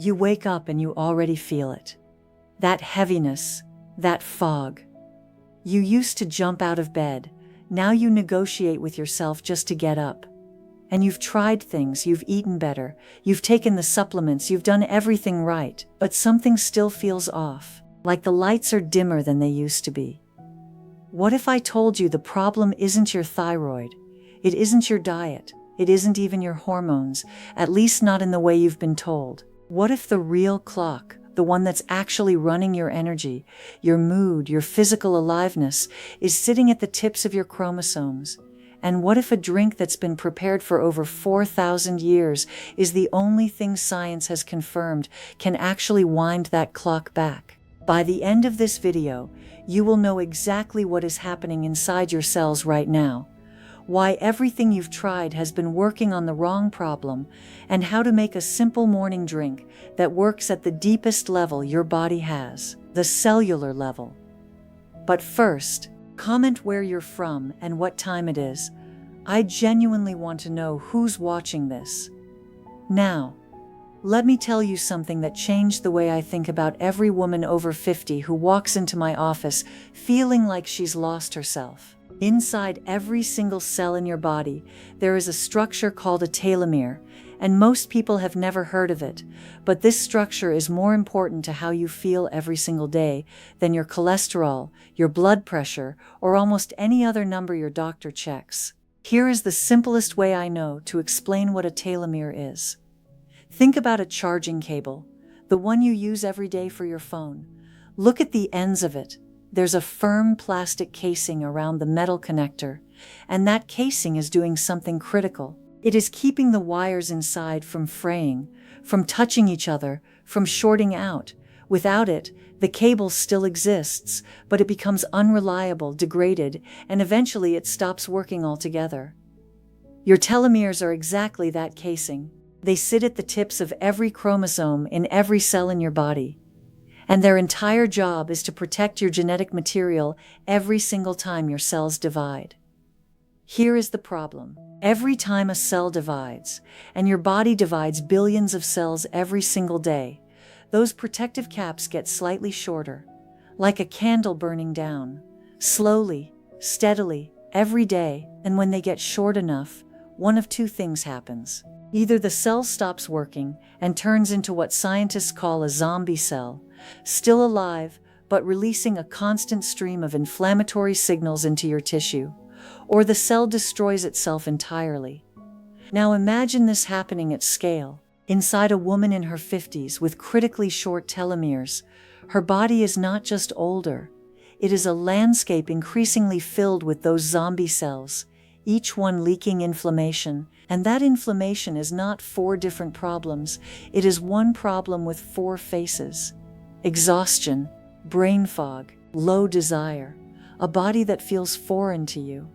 You wake up and you already feel it. That heaviness, that fog. You used to jump out of bed. Now you negotiate with yourself just to get up. And you've tried things, you've eaten better, you've taken the supplements, you've done everything right, but something still feels off, like the lights are dimmer than they used to be. What if I told you the problem isn't your thyroid? It isn't your diet. It isn't even your hormones, at least not in the way you've been told. What if the real clock, the one that's actually running your energy, your mood, your physical aliveness, is sitting at the tips of your chromosomes? And what if a drink that's been prepared for over 4,000 years is the only thing science has confirmed can actually wind that clock back? By the end of this video, you will know exactly what is happening inside your cells right now, why everything you've tried has been working on the wrong problem, and how to make a simple morning drink that works at the deepest level your body has, the cellular level. But first, comment where you're from and what time it is. I genuinely want to know who's watching this. Now, let me tell you something that changed the way I think about every woman over 50 who walks into my office feeling like she's lost herself. Inside every single cell in your body, there is a structure called a telomere, and most people have never heard of it, but this structure is more important to how you feel every single day than your cholesterol, your blood pressure, or almost any other number your doctor checks. Here is the simplest way I know to explain what a telomere is. Think about a charging cable, the one you use every day for your phone. Look at the ends of it. There's a firm plastic casing around the metal connector, and that casing is doing something critical. It is keeping the wires inside from fraying, from touching each other, from shorting out. Without it, the cable still exists, but it becomes unreliable, degraded, and eventually it stops working altogether. Your telomeres are exactly that casing. They sit at the tips of every chromosome in every cell in your body. And their entire job is to protect your genetic material every single time your cells divide. Here is the problem. Every time a cell divides, and your body divides billions of cells every single day, those protective caps get slightly shorter, like a candle burning down, slowly, steadily, every day, and when they get short enough, one of two things happens. Either the cell stops working and turns into what scientists call a zombie cell, still alive, but releasing a constant stream of inflammatory signals into your tissue, or the cell destroys itself entirely. Now imagine this happening at scale. Inside a woman in her 50s with critically short telomeres, her body is not just older, it is a landscape increasingly filled with those zombie cells, each one leaking inflammation, and that inflammation is not 4 different problems, it is one problem with 4 faces. Exhaustion, brain fog, low desire, a body that feels foreign to you.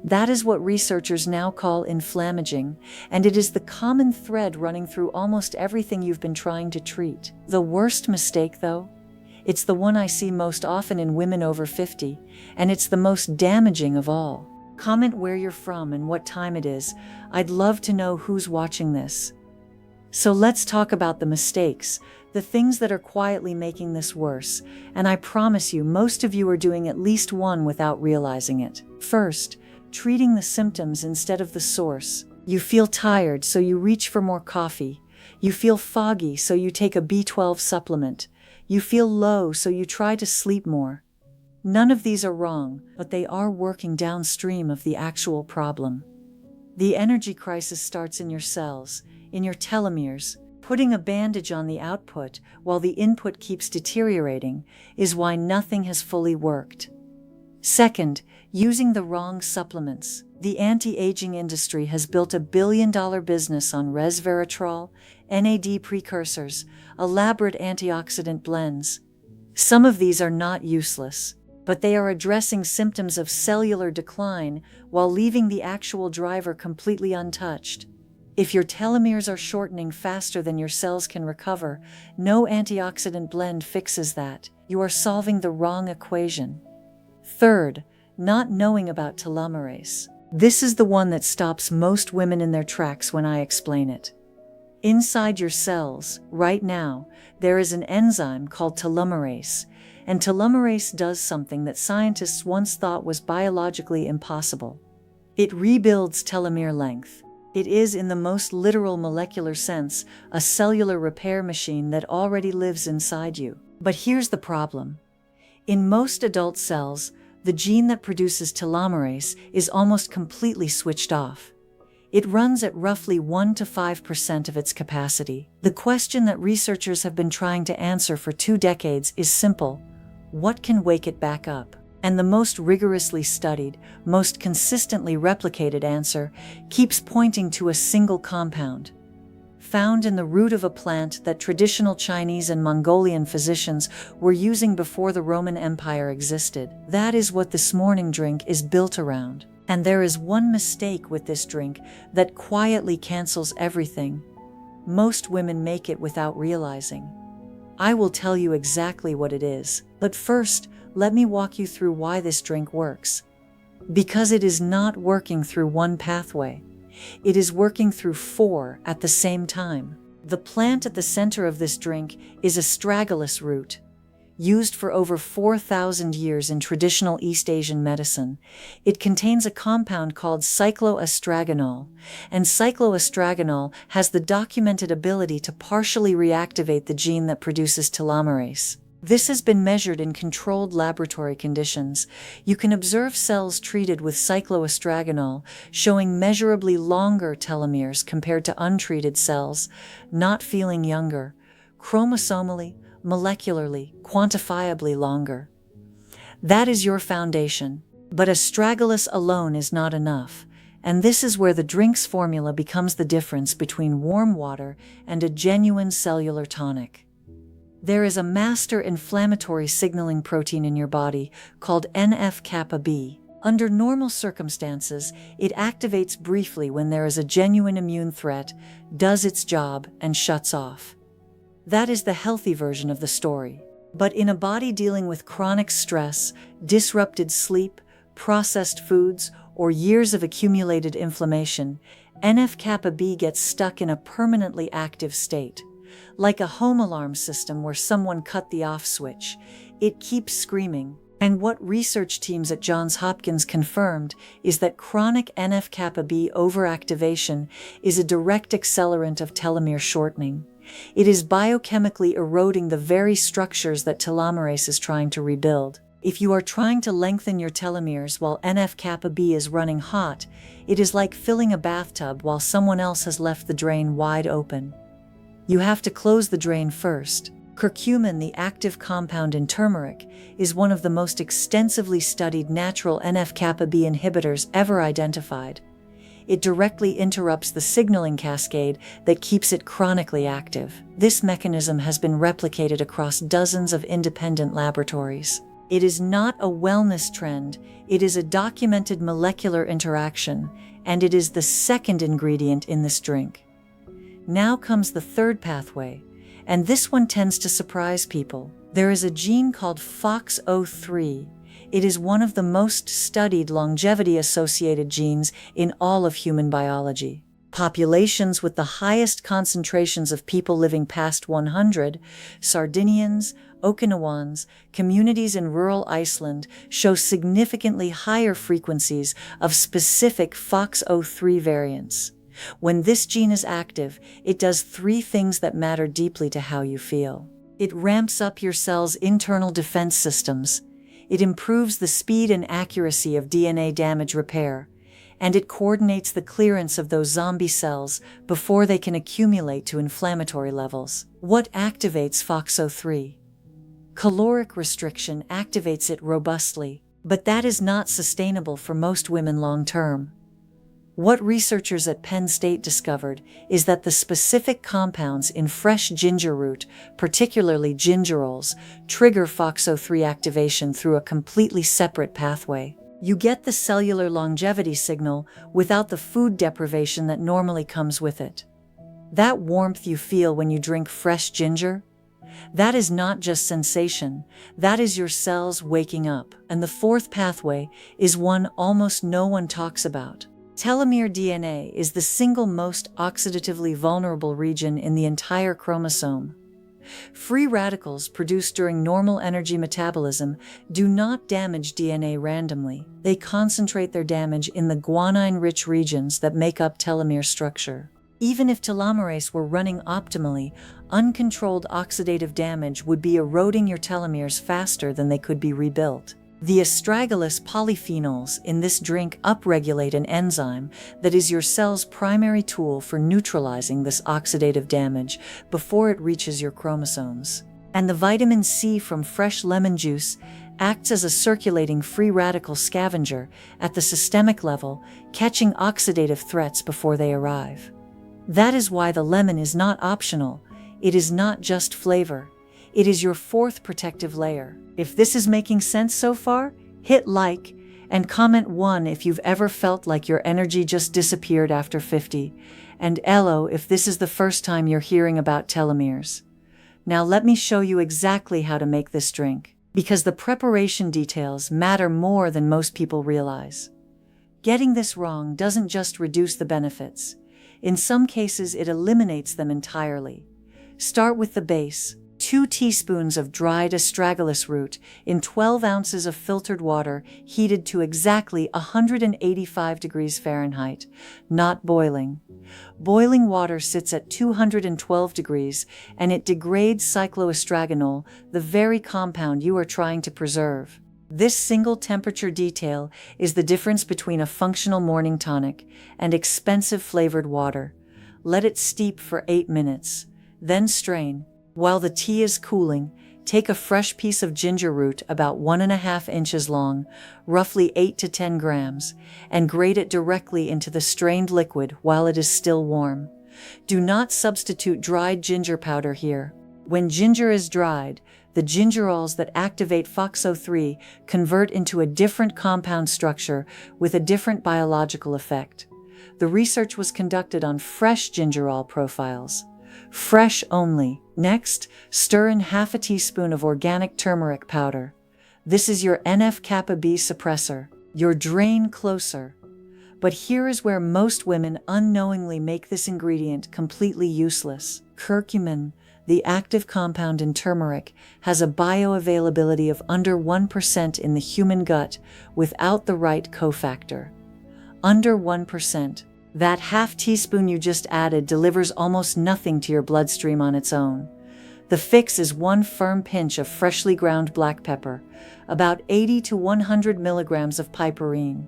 That is what researchers now call inflammaging, and it is the common thread running through almost everything you've been trying to treat. The worst mistake, though? It's the one I see most often in women over 50, and it's the most damaging of all. Comment where you're from and what time it is. I'd love to know who's watching this. So let's talk about the mistakes, the things that are quietly making this worse, and I promise you most of you are doing at least one without realizing it. First, treating the symptoms instead of the source. You feel tired, so you reach for more coffee. You feel foggy, so you take a B12 supplement. You feel low, so you try to sleep more. None of these are wrong, but they are working downstream of the actual problem. The energy crisis starts in your cells, in your telomeres. Putting a bandage on the output while the input keeps deteriorating is why nothing has fully worked. Second, using the wrong supplements. The anti-aging industry has built a billion-dollar business on resveratrol, NAD precursors, elaborate antioxidant blends. Some of these are not useless, but they are addressing symptoms of cellular decline while leaving the actual driver completely untouched. If your telomeres are shortening faster than your cells can recover, no antioxidant blend fixes that. You are solving the wrong equation. Third, not knowing about telomerase. This is the one that stops most women in their tracks when I explain it. Inside your cells, right now, there is an enzyme called telomerase, and telomerase does something that scientists once thought was biologically impossible. It rebuilds telomere length. It is, in the most literal molecular sense, a cellular repair machine that already lives inside you. But here's the problem. In most adult cells, the gene that produces telomerase is almost completely switched off. It runs at roughly 1 to 5% of its capacity. The question that researchers have been trying to answer for 2 decades is simple: what can wake it back up? And the most rigorously studied, most consistently replicated answer keeps pointing to a single compound, found in the root of a plant that traditional Chinese and Mongolian physicians were using before the Roman Empire existed. That is what this morning drink is built around. And there is one mistake with this drink that quietly cancels everything. Most women make it without realizing. I will tell you exactly what it is, but first, let me walk you through why this drink works. Because it is not working through one pathway. It is working through 4 at the same time. The plant at the center of this drink is astragalus root. Used for over 4,000 years in traditional East Asian medicine, it contains a compound called cycloastragenol, and cycloastragenol has the documented ability to partially reactivate the gene that produces telomerase. This has been measured in controlled laboratory conditions. You can observe cells treated with cycloastragenol showing measurably longer telomeres compared to untreated cells, not feeling younger, chromosomally, molecularly, quantifiably longer. That is your foundation. But astragalus alone is not enough, and this is where the drink's formula becomes the difference between warm water and a genuine cellular tonic. There is a master inflammatory signaling protein in your body called NF-kappa B. Under normal circumstances, it activates briefly when there is a genuine immune threat, does its job, and shuts off. That is the healthy version of the story. But in a body dealing with chronic stress, disrupted sleep, processed foods, or years of accumulated inflammation, NF-kappa B gets stuck in a permanently active state. Like a home alarm system where someone cut the off switch, it keeps screaming. And what research teams at Johns Hopkins confirmed is that chronic NF-kappa B overactivation is a direct accelerant of telomere shortening. It is biochemically eroding the very structures that telomerase is trying to rebuild. If you are trying to lengthen your telomeres while NF-kappa B is running hot, it is like filling a bathtub while someone else has left the drain wide open. You have to close the drain first. Curcumin, the active compound in turmeric, is one of the most extensively studied natural NF-kappa B inhibitors ever identified. It directly interrupts the signaling cascade that keeps it chronically active. This mechanism has been replicated across dozens of independent laboratories. It is not a wellness trend, it is a documented molecular interaction, and it is the second ingredient in this drink. Now comes the third pathway, and this one tends to surprise people. There is a gene called FOXO3. It is one of the most studied longevity-associated genes in all of human biology. Populations with the highest concentrations of people living past 100, Sardinians, Okinawans, communities in rural Iceland, show significantly higher frequencies of specific FOXO3 variants. When this gene is active, it does 3 things that matter deeply to how you feel. It ramps up your cell's internal defense systems. It improves the speed and accuracy of DNA damage repair, and it coordinates the clearance of those zombie cells before they can accumulate to inflammatory levels. What activates FOXO3? Caloric restriction activates it robustly, but that is not sustainable for most women long term. What researchers at Penn State discovered is that the specific compounds in fresh ginger root, particularly gingerols, trigger FOXO3 activation through a completely separate pathway. You get the cellular longevity signal without the food deprivation that normally comes with it. That warmth you feel when you drink fresh ginger? That is not just sensation, that is your cells waking up. And the fourth pathway is one almost no one talks about. Telomere DNA is the single most oxidatively vulnerable region in the entire chromosome. Free radicals produced during normal energy metabolism do not damage DNA randomly. They concentrate their damage in the guanine-rich regions that make up telomere structure. Even if telomerase were running optimally, uncontrolled oxidative damage would be eroding your telomeres faster than they could be rebuilt. The astragalus polyphenols in this drink upregulate an enzyme that is your cell's primary tool for neutralizing this oxidative damage before it reaches your chromosomes. And the vitamin C from fresh lemon juice acts as a circulating free radical scavenger at the systemic level, catching oxidative threats before they arrive. That is why the lemon is not optional. It is not just flavor. It is your fourth protective layer. If this is making sense so far, hit like and comment 1 if you've ever felt like your energy just disappeared after 50, and LO if this is the first time you're hearing about telomeres. Now let me show you exactly how to make this drink, because the preparation details matter more than most people realize. Getting this wrong doesn't just reduce the benefits. In some cases, it eliminates them entirely. Start with the base. 2 teaspoons of dried astragalus root in 12 ounces of filtered water heated to exactly 185 degrees Fahrenheit, not boiling. Boiling water sits at 212 degrees and it degrades cycloastragenol, the very compound you are trying to preserve. This single temperature detail is the difference between a functional morning tonic and expensive flavored water. Let it steep for 8 minutes, then strain. While the tea is cooling, take a fresh piece of ginger root about 1.5 inches long, roughly 8 to 10 grams, and grate it directly into the strained liquid while it is still warm. Do not substitute dried ginger powder here. When ginger is dried, the gingerols that activate FOXO3 convert into a different compound structure with a different biological effect. The research was conducted on fresh gingerol profiles. Fresh only. Next, stir in half a teaspoon of organic turmeric powder. This is your NF-kappa B suppressor, your drain closer. But here is where most women unknowingly make this ingredient completely useless. Curcumin, the active compound in turmeric, has a bioavailability of under 1% in the human gut without the right cofactor. Under 1%. That half teaspoon you just added delivers almost nothing to your bloodstream on its own. The fix is 1 firm pinch of freshly ground black pepper, about 80 to 100 milligrams of piperine.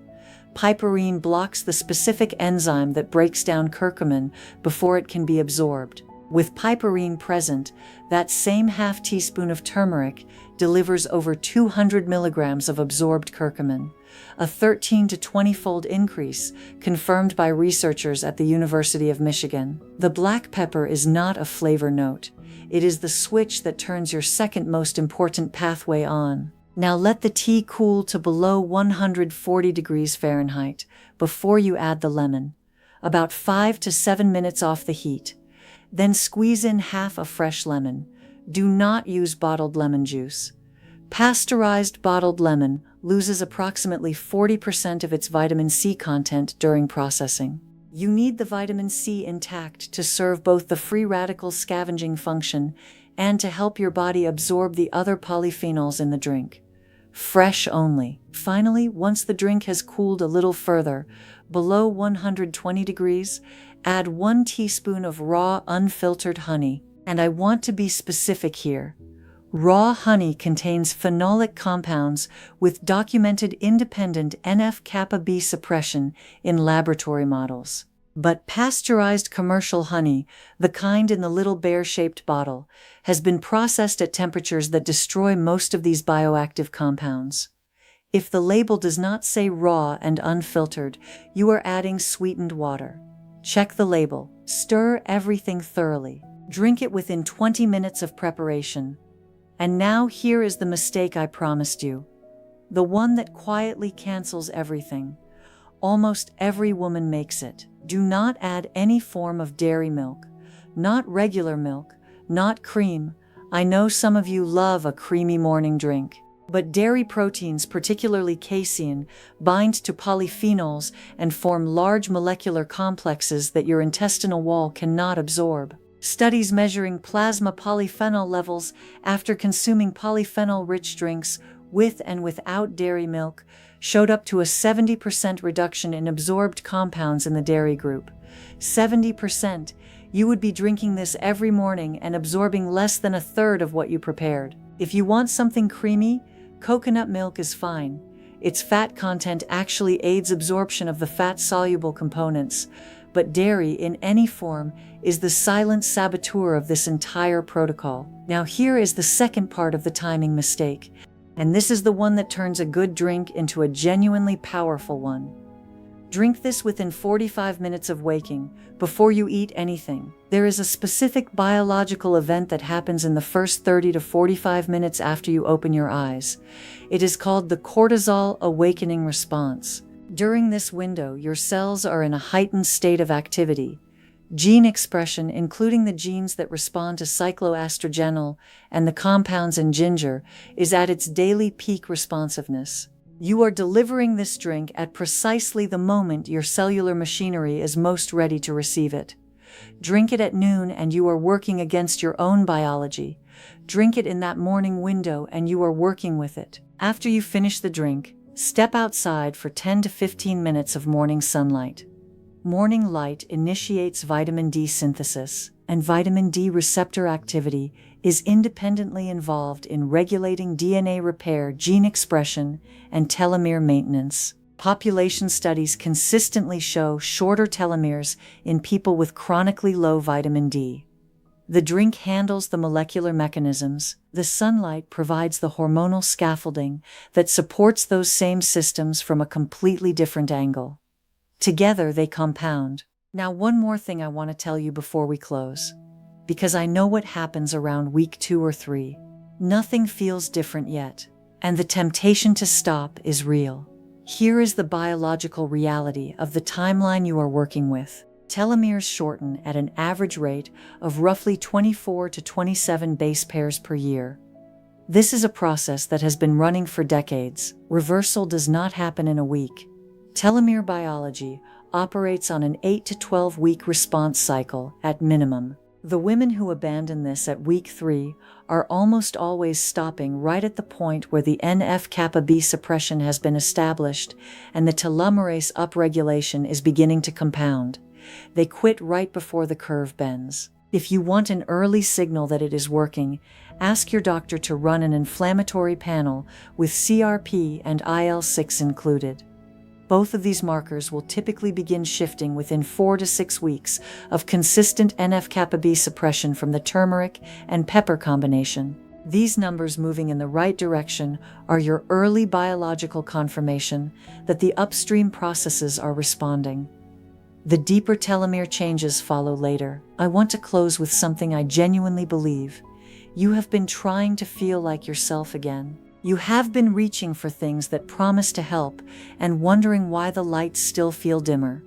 Piperine blocks the specific enzyme that breaks down curcumin before it can be absorbed. With piperine present, that same half teaspoon of turmeric delivers over 200 milligrams of absorbed curcumin, a 13 to 20-fold increase confirmed by researchers at the University of Michigan. The black pepper is not a flavor note. It is the switch that turns your second most important pathway on. Now let the tea cool to below 140 degrees Fahrenheit before you add the lemon, about 5 to 7 minutes off the heat. Then squeeze in half a fresh lemon. Do not use bottled lemon juice. Pasteurized bottled lemon loses approximately 40% of its vitamin C content during processing. You need the vitamin C intact to serve both the free radical scavenging function and to help your body absorb the other polyphenols in the drink. Fresh only. Finally, once the drink has cooled a little further, below 120 degrees, add 1 teaspoon of raw, unfiltered honey. And I want to be specific here. Raw honey contains phenolic compounds with documented independent NF-kappa B suppression in laboratory models. But pasteurized commercial honey, the kind in the little bear-shaped bottle, has been processed at temperatures that destroy most of these bioactive compounds. If the label does not say raw and unfiltered, you are adding sweetened water. Check the label. Stir everything thoroughly. Drink it within 20 minutes of preparation. And now here is the mistake I promised you. The one that quietly cancels everything. Almost every woman makes it. Do not add any form of dairy milk. Not regular milk, not cream. I know some of you love a creamy morning drink. But dairy proteins, particularly casein, bind to polyphenols and form large molecular complexes that your intestinal wall cannot absorb. Studies measuring plasma polyphenol levels after consuming polyphenol-rich drinks with and without dairy milk showed up to a 70% reduction in absorbed compounds in the dairy group. 70%. You would be drinking this every morning and absorbing less than a third of what you prepared. If you want something creamy, coconut milk is fine. Its fat content actually aids absorption of the fat-soluble components, but dairy in any form is the silent saboteur of this entire protocol. Now here is the second part of the timing mistake, and this is the one that turns a good drink into a genuinely powerful one. Drink this within 45 minutes of waking, before you eat anything. There is a specific biological event that happens in the first 30 to 45 minutes after you open your eyes. It is called the cortisol awakening response. During this window, your cells are in a heightened state of activity. Gene expression, including the genes that respond to cycloastragenol and the compounds in ginger, is at its daily peak responsiveness. You are delivering this drink at precisely the moment your cellular machinery is most ready to receive it. Drink it at noon and you are working against your own biology. Drink it in that morning window and you are working with it. After you finish the drink, step outside for 10 to 15 minutes of morning sunlight. Morning light initiates vitamin D synthesis, and vitamin D receptor activity is independently involved in regulating DNA repair, gene expression, and telomere maintenance. Population studies consistently show shorter telomeres in people with chronically low vitamin D. The drink handles the molecular mechanisms. The sunlight provides the hormonal scaffolding that supports those same systems from a completely different angle. Together, they compound. Now, one more thing I want to tell you before we close, because I know what happens around week 2 or 3. Nothing feels different yet, and the temptation to stop is real. Here is the biological reality of the timeline you are working with. Telomeres shorten at an average rate of roughly 24 to 27 base pairs per year. This is a process that has been running for decades. Reversal does not happen in a week. Telomere biology operates on an 8 to 12 week response cycle at minimum. The women who abandon this at week 3 are almost always stopping right at the point where the NF-kappa B suppression has been established and the telomerase upregulation is beginning to compound. They quit right before the curve bends. If you want an early signal that it is working, ask your doctor to run an inflammatory panel with CRP and IL-6 included. Both of these markers will typically begin shifting within 4 to 6 weeks of consistent NF-kappa B suppression from the turmeric and pepper combination. These numbers moving in the right direction are your early biological confirmation that the upstream processes are responding. The deeper telomere changes follow later. I want to close with something I genuinely believe. You have been trying to feel like yourself again. You have been reaching for things that promise to help and wondering why the lights still feel dimmer.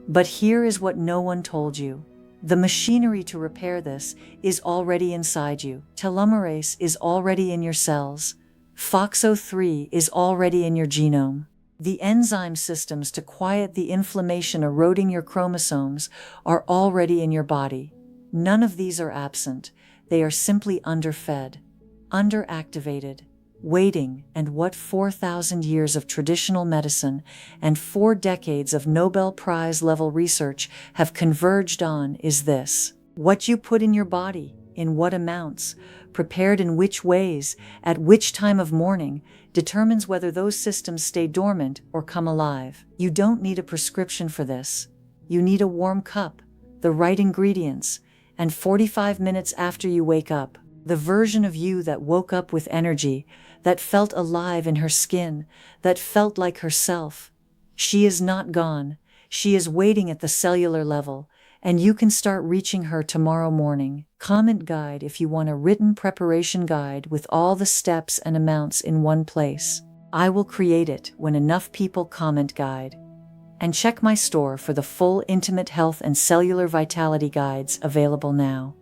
But here is what no one told you. The machinery to repair this is already inside you. Telomerase is already in your cells. FOXO3 is already in your genome. The enzyme systems to quiet the inflammation eroding your chromosomes are already in your body. None of these are absent. They are simply underfed, underactivated, waiting, and what 4,000 years of traditional medicine and 4 decades of Nobel Prize-level research have converged on is this. What you put in your body, in what amounts, prepared in which ways, at which time of morning, determines whether those systems stay dormant or come alive. You don't need a prescription for this. You need a warm cup, the right ingredients, and 45 minutes after you wake up, the version of you that woke up with energy, that felt alive in her skin, that felt like herself. She is not gone. She is waiting at the cellular level, and you can start reaching her tomorrow morning. Comment guide if you want a written preparation guide with all the steps and amounts in one place. I will create it when enough people comment guide. And check my store for the full intimate health and cellular vitality guides available now.